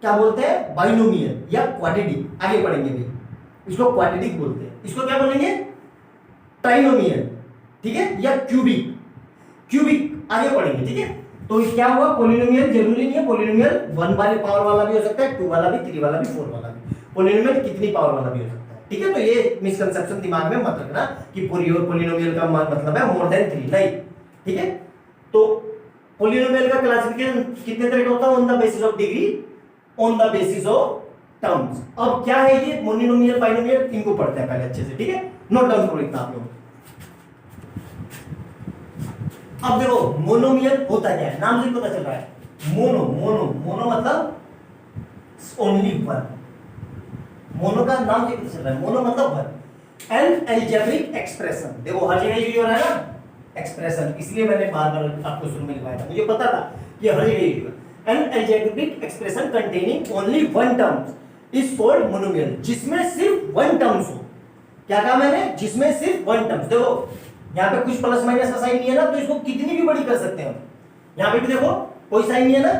क्या बोलते हैं, बाइनोमियल या क्वाड्रेटिक, आगे पढ़ेंगे भी, इसको क्वाड्रेटिक बोलते हैं। इसको क्या बोलेंगे, ट्राइनोमियल, ठीक है, या क्यूबिक, आगे पढ़ेंगे, ठीक है। तो क्या हुआ, पॉलिनोमियल जरूरी नहीं है, पॉलिनोमियल 1 वाले पावर वाला भी हो सकता है, 2 वाला भी, 3 वाला भी, 4 वाला भी, पॉलिनोमियल कितनी पावर वाला भी हो सकता है, ठीक है। तो ये मिसकंसेप्शन दिमाग में मत रखना कि पॉलिनोमियल का मतलब है मोर देन 3, नहीं, ठीक है। तो पॉलिनोमियल का क्लासिफिकेशन कितने तरह का होता है, on the basis of degree, on the basis of terms. अब क्या है ये मोनोमियल, बाइनोमियल, इनको पढ़ते हैं पहले अच्छे से, ठीक है, नोट डाउन करो इतना आप लोग। अब देखो मोनोमियल होता क्या है, नाम से पता चल रहा है, मोनो मतलब ओनली वन, मोनो का नाम से पता चल रहा है, मोनो मतलब वन। एन अलजेब्रिक एक्सप्रेशन, देखो हर जगह यूज हो रहा है ना एक्सप्रेशन, इसलिए मैंने बार-बार आपको शुरू में लिखवाया था, मुझे पता था कि हर जगह यूज होगा। N algebraic expression containing only one terms is called monomial, जिसमें सिर्फ वन टर्म्स हो। क्या कहा मैंने, जिसमें सिर्फ वन टर्म्स। देखो यहाँ पे कुछ प्लस माइनस का साइन नहीं है ना, तो इसको कितनी भी बड़ी कर सकते हैं। यहाँ पे भी देखो कोई साइन नहीं है ना,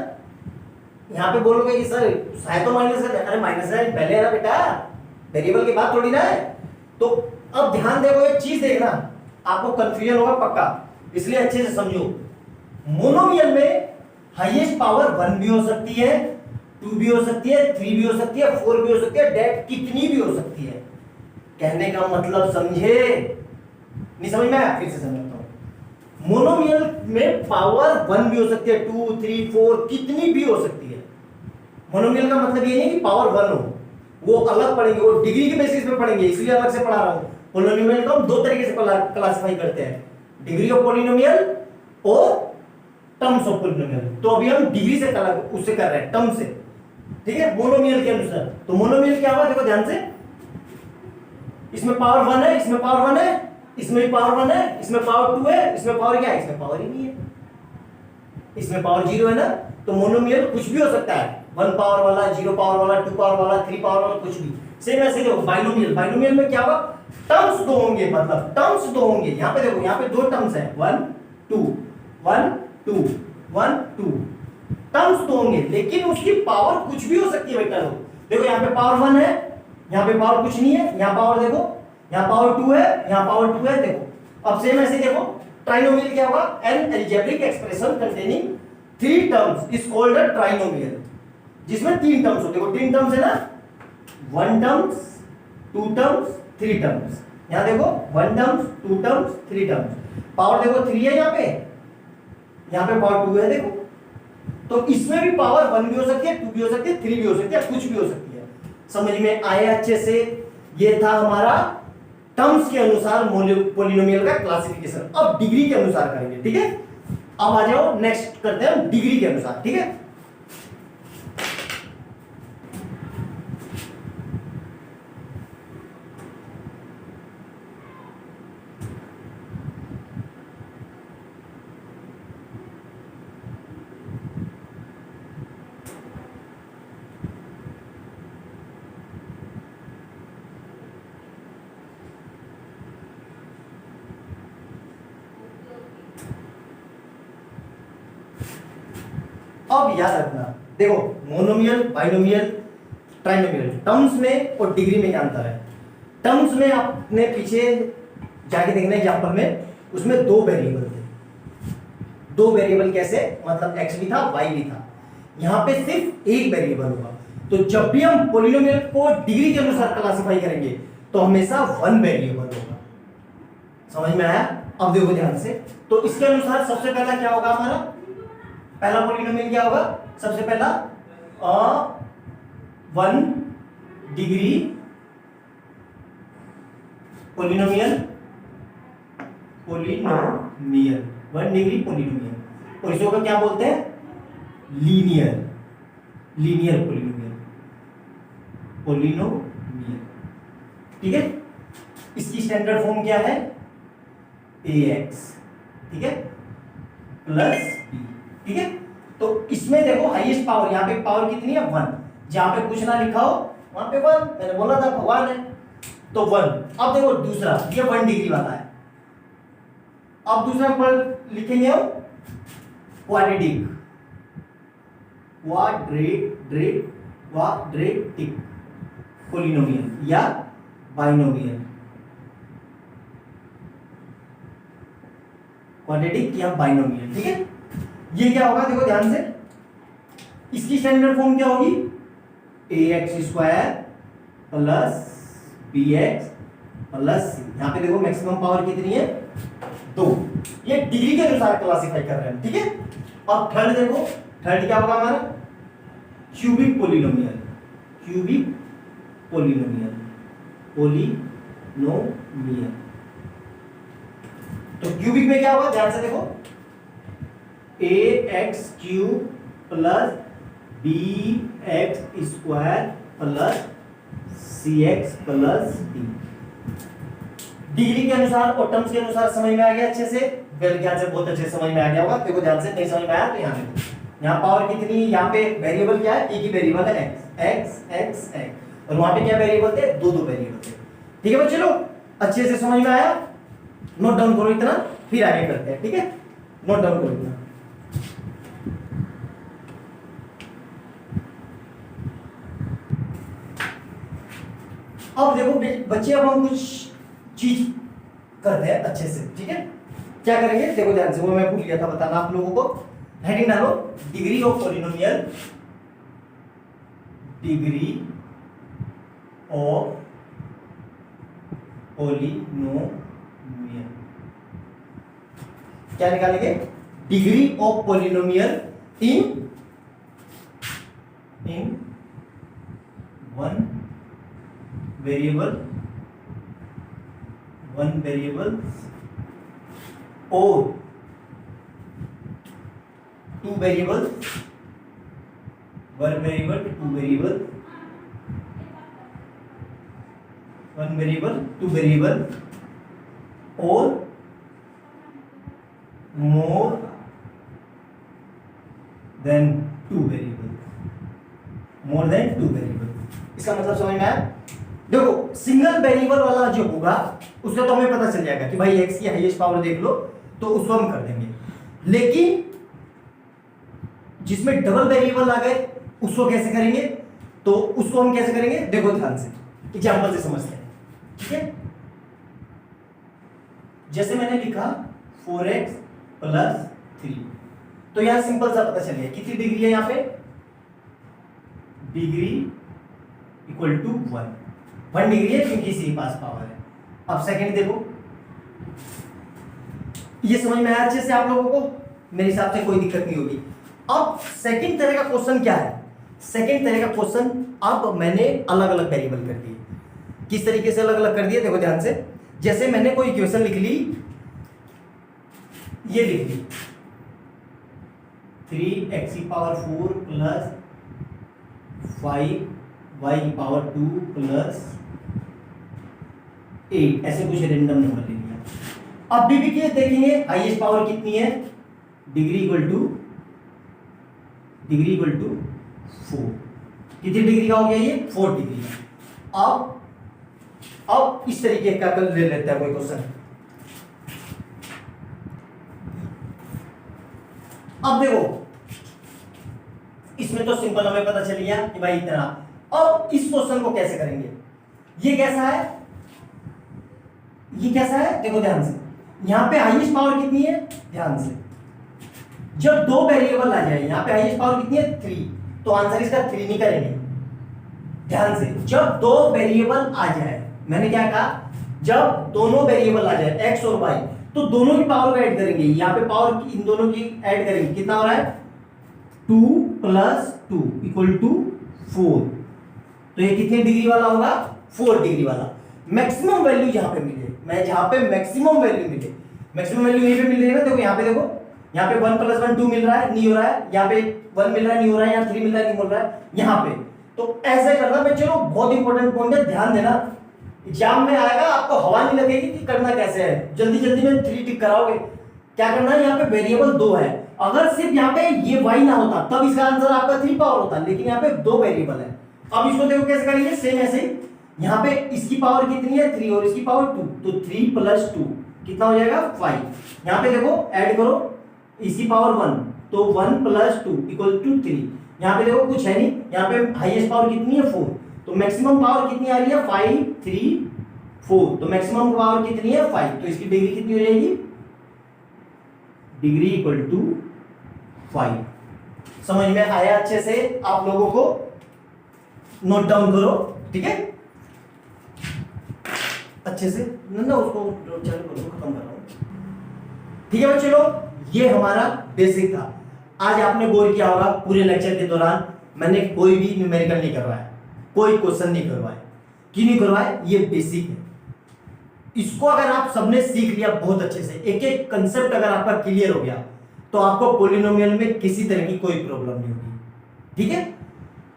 यहाँ पे बोलोगे कि सर साइन तो माइनस है, अरे माइनस है पहले है ना बेटा, वेरिएबल की बात थोड़ी ना है। तो अब ध्यान देखो, एक चीज देखना, आपको कंफ्यूजन होगा पक्का, इसलिए अच्छे से समझो। मोनोमियल में हाईएस्ट पावर 1 भी हो सकती है, 2 भी हो सकती है, 3 भी हो सकती है, 4 भी हो सकती है, डेट कितनी भी हो सकती है। कहने का मतलब समझे, नहीं समझ में आया, फिर से समझता हूं। मोनोमियल में पावर 1 भी हो सकती है, 2, 3, 4 कितनी भी हो सकती है। मोनोमियल का मतलब ये नहीं कि पावर 1 हो, वो अलग पढ़ेंगे, वो डिग्री के बेसिस पे पढ़ेंगे, इसलिए अलग से पढ़ा रहा हूं। पोलिनोमियल को हम दो तरीके से क्लासिफाई करते हैं, डिग्री ऑफ पोलिनोमियल और टर्म्स ऑफ पोलिनोमियल। तो अभी हम डिग्री से उससे कर रहे हैं, टर्म से, ठीक है, मोनोमियल के अनुसार। तो मोनोमियल क्या हुआ, देखो ध्यान से, इसमें पावर 1 है, इसमें पावर 1 है, इसमें भी पावर 1 है, इसमें पावर 2 है, इसमें पावर क्या है, इसमें पावर ही नहीं है, इसमें पावर 0 है ना। तो मोनोमियल कुछ भी हो सकता है, 1 पावर वाला, 0 पावर वाला, 2 पावर वाला, 3 पावर वाला, कुछ भी। सेम ऐसे देखो बाइनोमियल, बाइनोमियल में क्या होगा, टर्म्स दो होंगे, मतलब टर्म्स दो होंगे। यहां पे देखो, यहां पे दो टर्म्स है, 1 2 1 2 1 2, टर्म्स दो होंगे, लेकिन उसकी पावर कुछ भी हो सकती है बेटा। देखो यहाँ पे पावर 1 है, यहाँ पे पावर कुछ नहीं है, यहाँ पावर देखो, यहाँ पावर 2 है, यहाँ पावर 2 है, देखो। अब सेम ऐसे देखो ट्राइनोमियल क्या होगा, an algebraic expression containing 3 terms is called a trinomial, जिसमें 3 टर्म्स होते हैं। 3 टर्म्स है ना, 1 टर्म्स, 2 टर्म्स, 3 टर्म्स। यहां देखो 1 टर्म्स, 2 टर्म्स, 3 टर्म्स। पावर देखो 3 है यहाँ पे पावर 2 है, देखो। तो इसमें भी पावर 1 भी हो सकती है, 2 भी हो सकती है, 3 भी हो सकती है, कुछ भी हो सकती है। समझ में आया अच्छे से। ये था हमारा टर्म्स के अनुसार पोलिनोमियल का क्लासिफिकेशन। अब डिग्री के अनुसार करेंगे, ठीक है। अब आ जाओ, नेक्स्ट करते हैं डिग्री के अनुसार, ठीक है। अब याद रखना, देखो मोनोमियल, बाइनोमियल, ट्राइनोमियल, टर्म्स में और डिग्री में क्या अंतर है। टर्म्स में आपने पीछे जाके देखना एग्जांपल में, उसमें 2 वेरिएबल थे। 2 वेरिएबल कैसे, मतलब x भी था, y भी था। यहां पे सिर्फ एक वेरिएबल होगा। तो जब भी हम पोलिनोमियल को डिग्री के अनुसार क्लासिफाई करेंगे तो हमेशा 1 वेरिएबल होगा। समझ में आया। अब देखो ध्यान से, तो इसके अनुसार सबसे पहला क्या होगा हमारा, पहला पोलिनोमियल क्या होगा, सबसे पहला 1 डिग्री पोलिनोमियल, 1 डिग्री पोलिनोमियल। और इसको क्या बोलते हैं, लीनियर पोलिनोमियल, ठीक है। इसकी स्टैंडर्ड फॉर्म क्या है, ax, ठीक है, प्लस b, ठीक है। तो इसमें देखो हाईएस्ट पावर, यहाँ पे पावर कितनी है, 1। जहां पे कुछ ना लिखा हो वहां पे 1, मैंने बोला था भगवान है, तो 1। अब देखो दूसरा, ये 1 डिग्री वाला है। अब दूसरा पर लिखेंगे हम क्वाड्रेटिक पोलिनोमियल या बाइनोमियल, क्वाड्रेटिक या बाइनोमियल, ठीक है। ये क्या होगा, देखो ध्यान से, इसकी स्टैंडर्ड फॉर्म क्या होगी, ax² plus bx plus c। यहां पे देखो मैक्सिमम पावर कितनी है, 2। ये डिग्री के अनुसार क्लासिफाई कर रहे हैं, ठीक है। अब थर्ड देखो, थर्ड क्या होगा हमारा, क्यूबिक पोलिनोमियल, तो क्यूबिक में क्या होगा, ध्यान से देखो, ax³ plus bx² plus cx plus d। Degree के अनुसार और टर्म्स के अनुसार समझ में आ गया अच्छे से, वेल ध्यान से, बहुत अच्छे से समझ में आ गया होगा। देखो ध्यान से, नहीं समझ में आया तो यहाँ देखो, यहाँ पावर कितनी, यहाँ पे वेरिएबल क्या है, एक ही वेरिएबल है x, और वहां पे क्या वेरिएबल थे, 2 वेरिएबल थे, ठीक है बच्चे लोग। अच्छे से समझ में आया, नोट डाउन करो इतना, फिर आगे करते हैं, ठीक है। नोट डाउन करो इतना। अब देखो बच्चे, अब हम कुछ चीज करते हैं अच्छे से, ठीक है। क्या करेंगे, देखो ध्यान से, वो मैं भूल गया था बताना आप लोगों को। हेडिंग डालो, degree of polynomial, degree of polynomial. क्या निकालेंगे? Degree of polynomial in one variable और two variable, one variable two variable, one variable two variable और more than two variable, more than two variable. इसका मतलब समझ में आया? देखो सिंगल वेरिएबल वाला जो होगा उसका तो हमें पता चल जाएगा कि भाई x की हाईएस्ट पावर देख लो, तो उसको हम कर देंगे। लेकिन जिसमें डबल वेरिएबल आ गए उसको कैसे करेंगे? तो उसको हम कैसे करेंगे देखो ध्यान से, एग्जांपल से समझते हैं। ठीक है, जैसे मैंने लिखा 4x + 3, तो यहां सिंपल सा पता चल गया कितनी डिग्री है यहां पे, डिग्री इक्वल टू 1 डिग्री है क्योंकि इसी के पास पावर है। अब सेकंड देखो, ये समझ में आया अच्छे से आप लोगों को? मेरे हिसाब से कोई दिक्कत नहीं होगी। अब सेकंड तरह का क्वेश्चन क्या है? सेकंड तरह का क्वेश्चन अब मैंने अलग अलग वेरिएबल कर दिए। किस तरीके से अलग अलग कर दिए देखो ध्यान से। जैसे मैंने कोई इक्वेशन लिख ली, ये लिख ली 3x⁴ प्लस 5y⁴ प्लस 8, ऐसे कुछ रेंडम नंबर ले लिया। अब डीबी के देखेंगे हाईएस्ट पावर कितनी है, डिग्री इक्वल टू 4। कितनी डिग्री का हो गया ये? 4 डिग्री का। अब इस तरीके का ले लेते हैं कोई क्वेश्चन। अब देखो इसमें तो सिंपल हमें पता चल गया कि भाई इतना। अब इस क्वेश्चन को कैसे करेंगे? ये कैसा है, ये कैसा है देखो ध्यान से। यहां पे हाईएस्ट पावर कितनी है, ध्यान से। जब दो वेरिएबल आ जाए, यहां पे हाईएस्ट पावर कितनी है 3, तो आंसर इसका 3 नहीं करेंगे। ध्यान से, जब दो वेरिएबल आ जाए, मैंने क्या कहा, जब दोनों वेरिएबल आ जाए x और y, तो दोनों की पावर को ऐड करेंगे। यहां पे पावर इन दोनों की ऐड करेंगे, कितना हो रहा है 2 + 2 = 4। तो ये कितनी डिग्री वाला होगा? 4 डिग्री वाला। मैक्सिमम वैल्यू यहां पे मिले, मैं जहां पे मैक्सिमम वैल्यू मिले, मैक्सिमम वैल्यू यहीं पे मिल रही है ना। देखो यहां पे देखो, यहां पे 1 + 1 2 मिल रहा है, नहीं हो रहा है। यहां पे 1 मिल रहा है, नहीं हो रहा है। यहां 3 मिल रहा है, नहीं मिल रहा है यहां पे। तो ऐसे करना मैं, चलो बहुत इंपॉर्टेंट पॉइंट है, ध्यान देना। एग्जाम में आएगा, आपको हवा नहीं लगेगी कि करना कैसे है। जल्दी जल्दी में 3 टिक कराओगे। क्या करना है, यहाँ पे वेरिएबल 2 है। अगर सिर्फ यहाँ पे ये y ना होता तब इसका आंसर आपका 3 पावर होता, लेकिन यहाँ पे 2 वेरिएबल है। अब इसको देखो कैसे करेंगे, सेम ऐसे ही। यहाँ पे इसकी पावर कितनी है 3 और इसकी पावर 2, तो 3 + 2 कितना हो जाएगा 5। यहाँ पे देखो ऐड करो, इसकी पावर 1, तो 1 + 2 = 3। यहाँ पे देखो कुछ है नहीं, यहाँ पे हाईएस्ट पावर कितनी है 4, तो मैक्सिमम पावर कितनी आ रही है 5 3 4, तो मैक्सिमम पावर कितनी है 5, तो इसकी डिग्री कितनी हो जाएगी, डिग्री इक्वल टू 5। समझ में आया अच्छे से? आप लोगों को नोट डाउन करो, ठीक है अच्छे से ना उसको खत्म कर रहा हूं, ठीक है बच्चे लोग। ये हमारा बेसिक था। आज आपने गौर किया होगा पूरे लेक्चर के दौरान मैंने कोई भी न्यूमेरिकल नहीं करवाया, कोई क्वेश्चन नहीं करवाया। क्यों नहीं करवाया? ये बेसिक है। इसको अगर आप सबने सीख लिया बहुत अच्छे से, एक एक कंसेप्ट अगर आपका क्लियर हो गया, तो आपको पॉलिनोमियल में किसी तरह की कोई प्रॉब्लम नहीं होगी, ठीक है।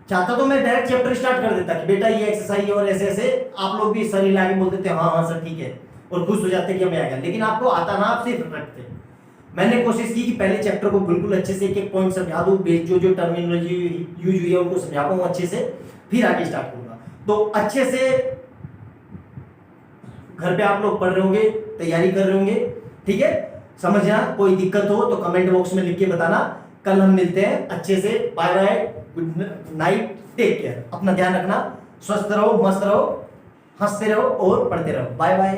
चाहता तो मैं डायरेक्ट चैप्टर स्टार्ट कर देता कि बेटा ये एक्सरसाइज और ऐसे ऐसे, आप लोग भी सर हिला के बोल देते हाँ हाँ सर ठीक है, और खुश हो जाते कि हमें आ गया। लेकिन आपको आता ना, आप सिर्फ रखते। मैंने कोशिश की कि पहले चैप्टर को बिल्कुल अच्छे से एक एक पॉइंट समझा दूं, जो टर्मिनोलॉजी यूज हुई है उनको समझा पाऊं अच्छे से, फिर आगे स्टार्ट करूंगा। तो अच्छे से घर पे आप लोग पढ़ रहे होंगे, तैयारी कर रहे होंगे, ठीक है। समझना, कोई दिक्कत हो तो कमेंट बॉक्स में लिख के बताना। कल हम मिलते हैं, अच्छे से bye bye, good night, take care, अपना ध्यान रखना, स्वस्थ रहो, मस्त रहो, हंसते रहो और पढ़ते रहो। Bye bye.